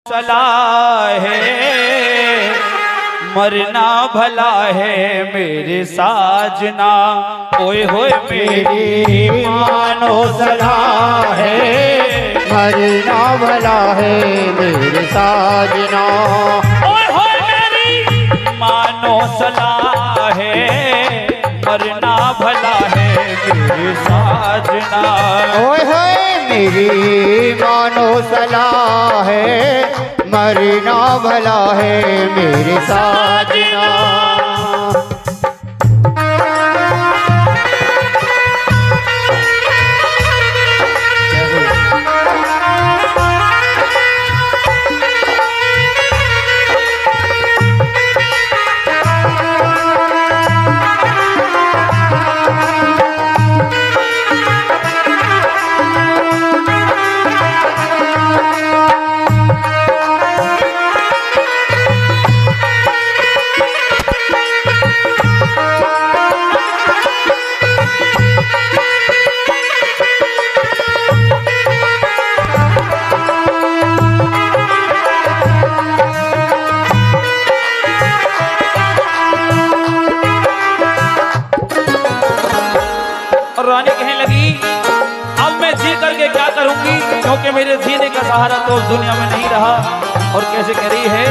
सलाह है मरना भला है मेरे साजना। ओए होए मेरी मानो सलाह है मरना भला है मेरे साजना। ओए होए मेरी मानो सलाह है मरना भला है मेरे साजना। ओए होए मेरी मानो सलाह है मरना भला है मेरे साजना। रानी कहने लगी अब मैं जी करके क्या करूंगी, क्योंकि मेरे जीने का सहारा तो उस दुनिया में नहीं रहा। और कैसे कह रही है,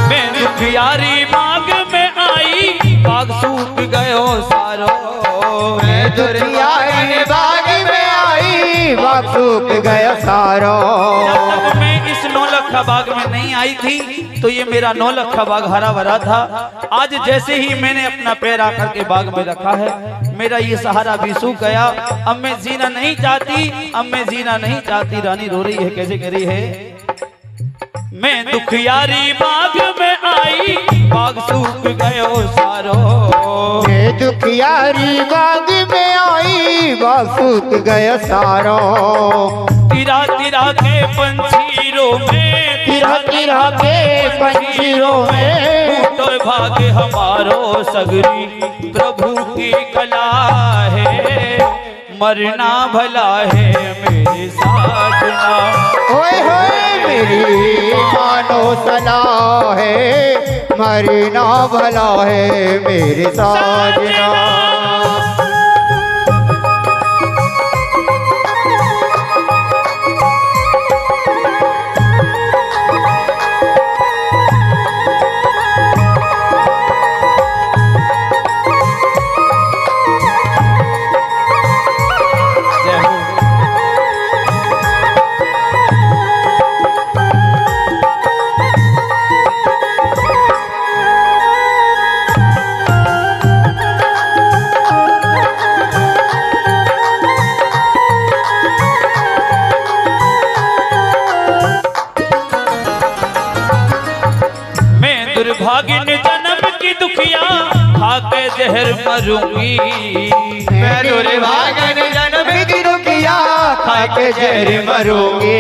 मैं दुखियारी बाग में आई बाग सूख गयो सारो। मैं दुखियारी बाग में आई बाग सूख गया सारो। जब तक मैं इस नौलखा बाग में नहीं आई थी तो ये मेरा नौलखा बाग हरा भरा था। आज जैसे ही मैंने अपना पैर आकर के बाग में रखा है मेरा ये सहारा भी सूख गया। अब मैं जीना नहीं चाहती, अब मैं जीना नहीं चाहती। रानी रो रही है, कैसे कह रही है, मैं दुखियारी बाग में आई बाग सूख गयो सारो। मैं दुखियारी बाग में आई बाग सूख गया सारो। तिरा तिरा के पंछीरों में, तिरा तिरा के पंछीरों में तो भाग्य हमारो सगरी प्रभु की कला है मरना भला है मेरे साजना। ओए होए मेरी मानो सलाह है मरना भला है मेरे साजना। दुर्भागिन जन्म की दुखिया खाके जहर मरूंगी। मैं दुर्भागिन जन्म की दुखिया खाके जहर मरूंगी।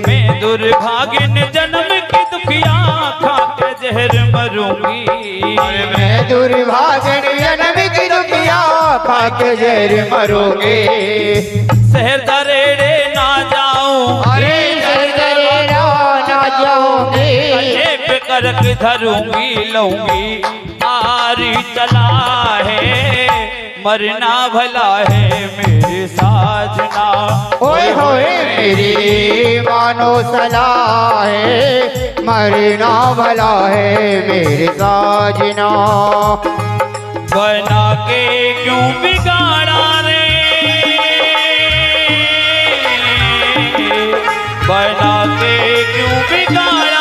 मैं दुर्भागिन जन्म की दुखिया खाके जहर मरूंगी। मैं दुर्भागिन जन्म की दुखिया खाके जहर मरूंगी। शहर दरेड़े ना जाऊं, अरे शहर दरेड़ा ना जाऊंगी। करक धरूंगी लूंगी आरी चला है मरना भला है मेरे साजना। ओए होए मेरी मानो सलाह है मरना भला है मेरे साजना। बना के क्यों बिगाड़ा रे, बना के क्यों बिगाड़ा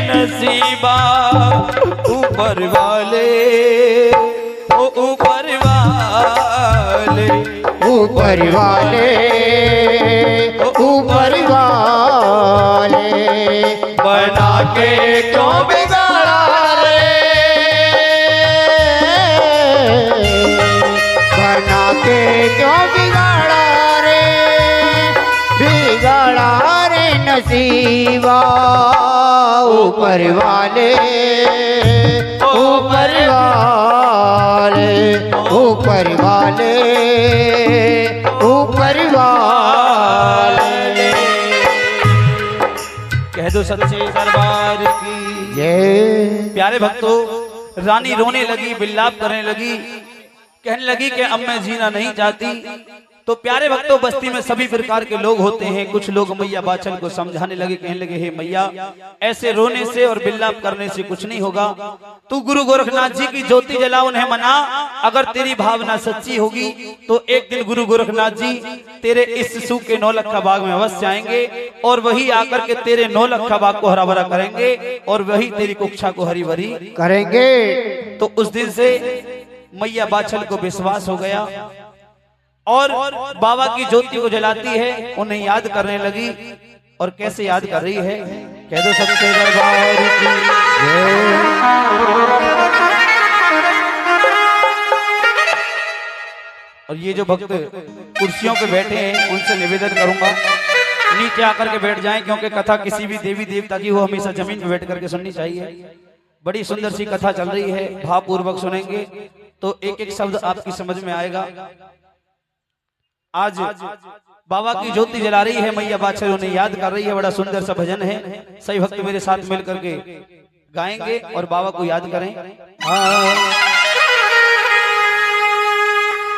नसीबा ऊपर वाले, ओ ऊपर वाले, ऊपर वाले, ऊपर वाले बना के क्यों बिगाड़ा रे, बना के क्यों बिगाड़ा रे, बिगाड़ा रे नसीबा ऊपर वाले, ऊपर वाले, ऊपर वाले, ऊपर वाले। पाल ले। कह दो सच्चे दरबार की जय। प्यारे भक्तों, रानी रोने लगी, विलाप करने लगी, कहने लगी कि अब मैं जीना नहीं चाहती। तो प्यारे भक्तों, बस्ती में सभी प्रकार के लोग होते हैं। कुछ लोग मैया बाछल को समझाने लगे, कहने लगे हे मैया, ऐसे रोने से और विलाप करने से कुछ नहीं होगा। तू गुरु गोरखनाथ जी की ज्योति जला, उन्हें मना। अगर तेरी भावना सच्ची होगी तो एक दिन गुरु गोरखनाथ जी तेरे इस सूखे 9 लखा बाग में अवश्य आएंगे और वही आकर के तेरे 9 लखा बाग को हरा भरा करेंगे और वही तेरी कुक्षा को हरी भरी करेंगे। तो उस दिन से मैया बाछल को विश्वास हो गया और बाबा की ज्योति को जलाती है, उन्हें याद करने लगी। और कैसे याद कर रही है, कह दो सच्चे दरबार की जय। और ये जो भक्त कुर्सियों पे बैठे हैं, उनसे निवेदन करूंगा नीचे आकर के बैठ जाएं, क्योंकि कथा किसी भी देवी देवता की वो हमेशा जमीन पे बैठ करके सुननी चाहिए। बड़ी सुंदर सी कथा चल रही है, भावपूर्वक सुनेंगे तो एक एक शब्द आपकी समझ में आएगा। आज बाबा की ज्योति जला रही है मैया बाछल, उन्हें याद कर रही है। बड़ा सुंदर सा भजन है, सही भक्त मेरे साथ मिल करके गाएंगे और बाबा को याद करें।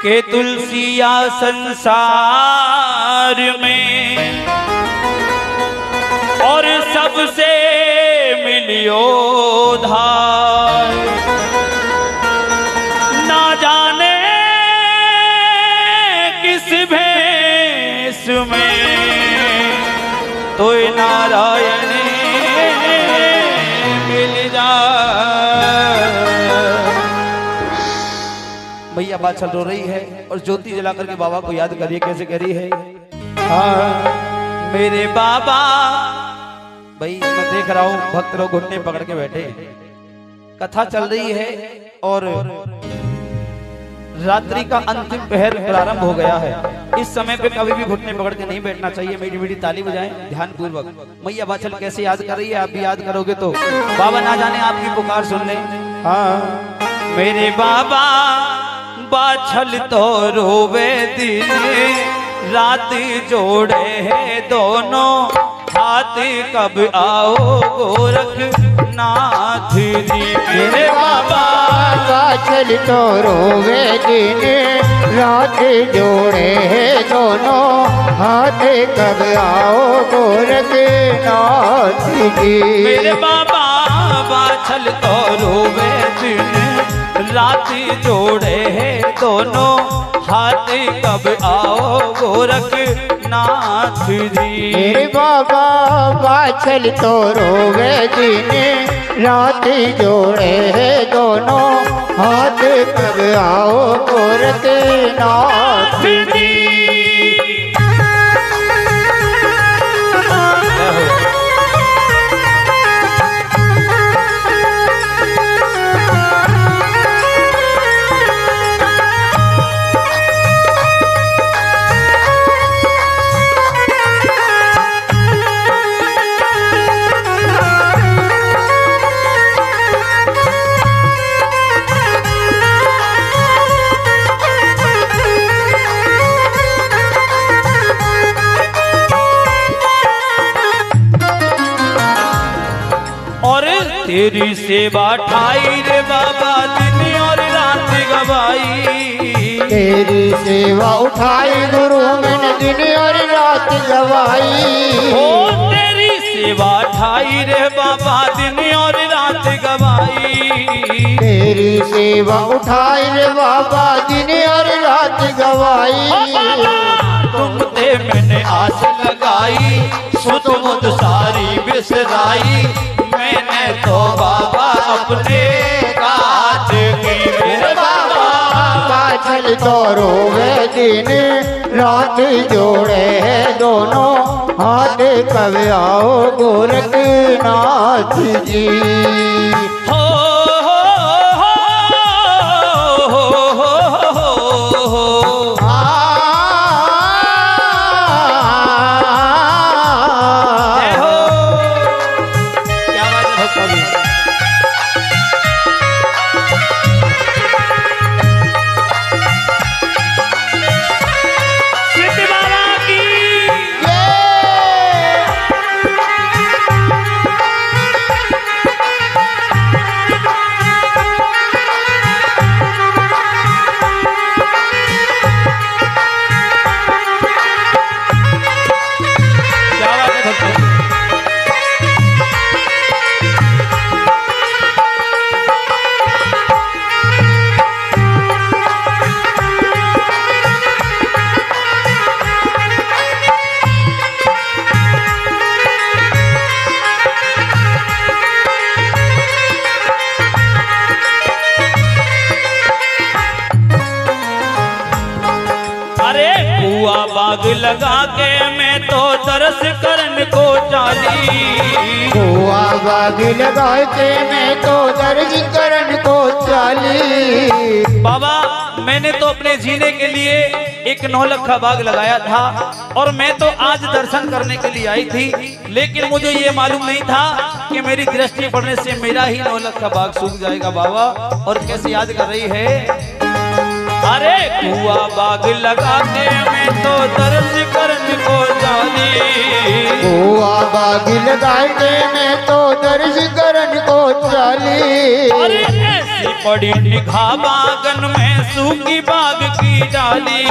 के तुलसिया संसार में और सबसे मिलियो धार, ना जाने किस भेष में तो नारायण मिल जाए। मैया बाछल रो रही है और ज्योति जला करके बाबा को याद करिए। कैसे कह रही है, मेरे बाबा। भाई मैं देख रहा हूँ भक्त लोग घुटने पकड़ के बैठे, कथा चल रही है और रात्रि का अंतिम पहर प्रारंभ हो गया है। इस समय पे कभी भी घुटने पकड़ के नहीं बैठना चाहिए। मीठी मीठी ताली बजाएं ध्यान पूर्वक। मैया बाछल कैसे याद कर रही है, आप भी याद करोगे तो बाबा ना जाने आपकी पुकार सुन ले। हाँ, मेरे बाबा बाछल तो रोवे दिन रात जोड़े है दोनों हाथ, कब आओ गोरखनाथ जी। मेरे बाबा बाछल तो रोवे दिन रात जोड़े है दोनों हाथ, कब आओ गोरखनाथ जी। मेरे बाबा बाछल तो रोवे दिन रात जोड़े है दोनों हाथ, कब आओ गोरखनाथ जी। मेरे बाबा बाछल तो रोवे दिन रात जोड़े है दोनों हाथ, कब आओ गोरखनाथ जी। तेरी सेवा ठाई रे बाबा दिन और रात गवाई। तेरी सेवा उठाई गुरु मैंने दिन और रात गवाई। ओ तेरी सेवा ठाई रे बाबा दिन और रात गवाई। तेरी सेवा उठाई रे बाबा दिन और रात गवाई। तुम ते मैंने आस लगाई, सुध मुद सारी बिसराई, मैंने तो बाबा अपने काज की। मेरे बाबा बाछल तो रोवे दिन रात जोड़े है दोनों हाथ, कब आओ गोरखनाथ जी। हो सिद्ध बाबा लगा के मैं तो दरस करन को चाली। कुआ बाग लगा के मैं तो दर्ज करन को चाली। बाबा मैंने तो अपने जीने के लिए एक 9 लखा बाग लगाया था और मैं तो आज दर्शन करने के लिए आई थी, लेकिन मुझे ये मालूम नहीं था कि मेरी दृष्टि पड़ने से मेरा ही 9 लखा बाग सूख जाएगा। बाबा और कैसे याद कर रही है, अरे कुआ बाग लगा के मैं तो दर्ज करन को चाली। कुआ बाग लगा के मैं तो दर्ज करन को चाली। अरे ऐसी पड़ी निगाह बागन में सूखी बाग की डाली।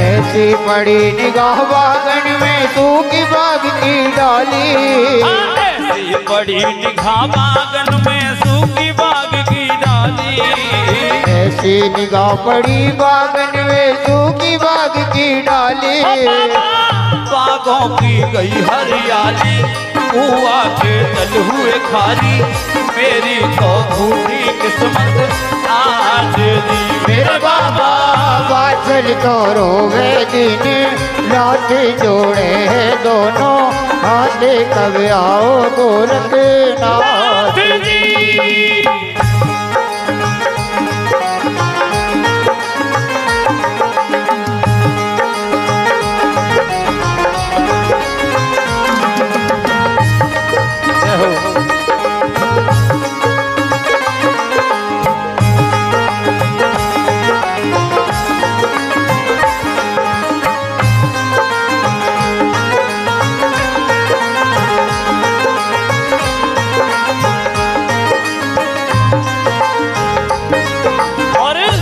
ऐसी पड़ी निगाह बागन में सूखी बाग की डाली। ऐसी पड़ी निगाह बागन में सूखी बाग की डाली। ऐसी निगाह पड़ी बागन में सूखी बाग की डाली। बागों की गई हरियाली, कुआ के जल हुए खाली। मेरी तो भूखी किस्मत आज दी मेरे बाबा। बादल तो रोवे दिन रात जोड़े हैं दोनों हाथ, कब आओ गोरखनाथ जी।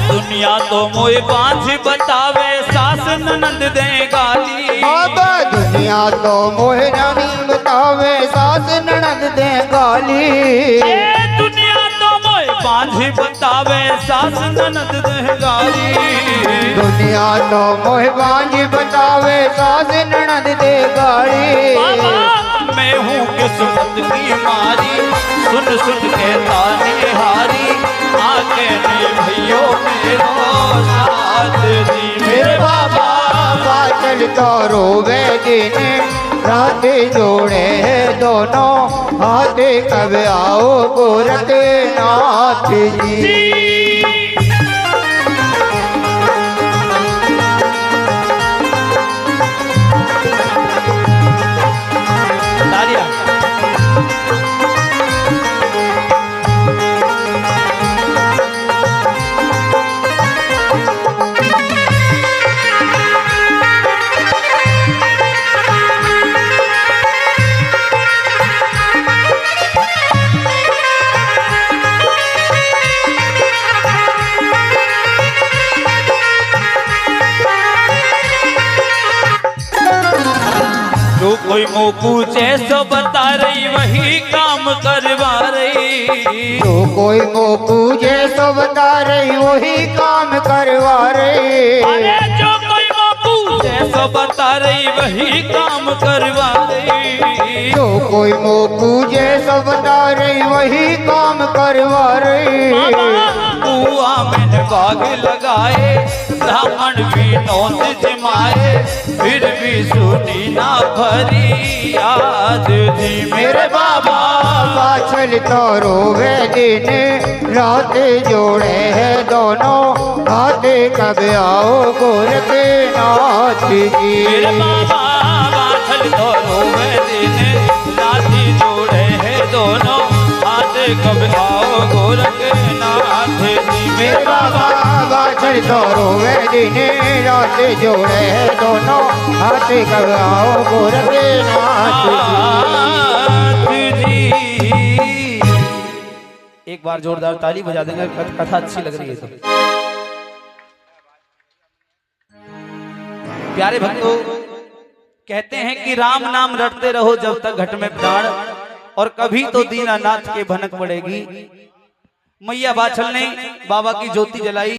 दुनिया तो मोए बांझ बतावे सास ननद दे गाली। बाबा दुनिया तो मोहे नहीं बतावे सास ननद दे गाली। दुनिया तो मोए बांझ बतावे सास ननद दे गाली। दुनिया तो मोहे बांझ बतावे सास ननद दे गाली। मैं हूँ किस्मत की मारी, सुन सुन के ताने हारी। आके ने भैयो मेरो साथ दी मेरे बाबा। बादल तो रोवे दिन रात जोड़े हैं दोनों हाथ, कब आओ गोरखनाथ जी। जो कोई मोकू जैसो बता रही वही काम करवा रही। जो कोई मोकू जैसो बता रही वही काम करवा रही। अरे जो कोई मोकू जैसो बता रही वही काम करवा रही। जो कोई मोकू जैसो बता रही वही काम करवा रही। कुआ मैंने बाग लगाए, ब्राह्मण भी नौत जमाए, फिर भी सुनी ना भरी याद थी मेरे बाबा। बादल तो रोवे दिन रात जोड़े हैं दोनों हाथ, कब आओ गोरखनाथ जी मेरे बाबा। बादल तो रोवे दिन रात जोड़े हैं दोनों हाथ, कब आओ गोरखनाथ जी मेरे बाबा। बादल तो रोवे दिन रात जोड़े हैं दोनों हाथ, कब आओ गोरखनाथ जी। एक बार जोरदार ताली बजा देंगे, कथा अच्छी लग रही है तो। प्यारे भक्तों, कहते हैं कि राम नाम रटते रहो जब तक घट में प्राण, और कभी तो दीनानाथ के भनक पड़ेगी। मैया बाछल ने बाबा की ज्योति जलाई।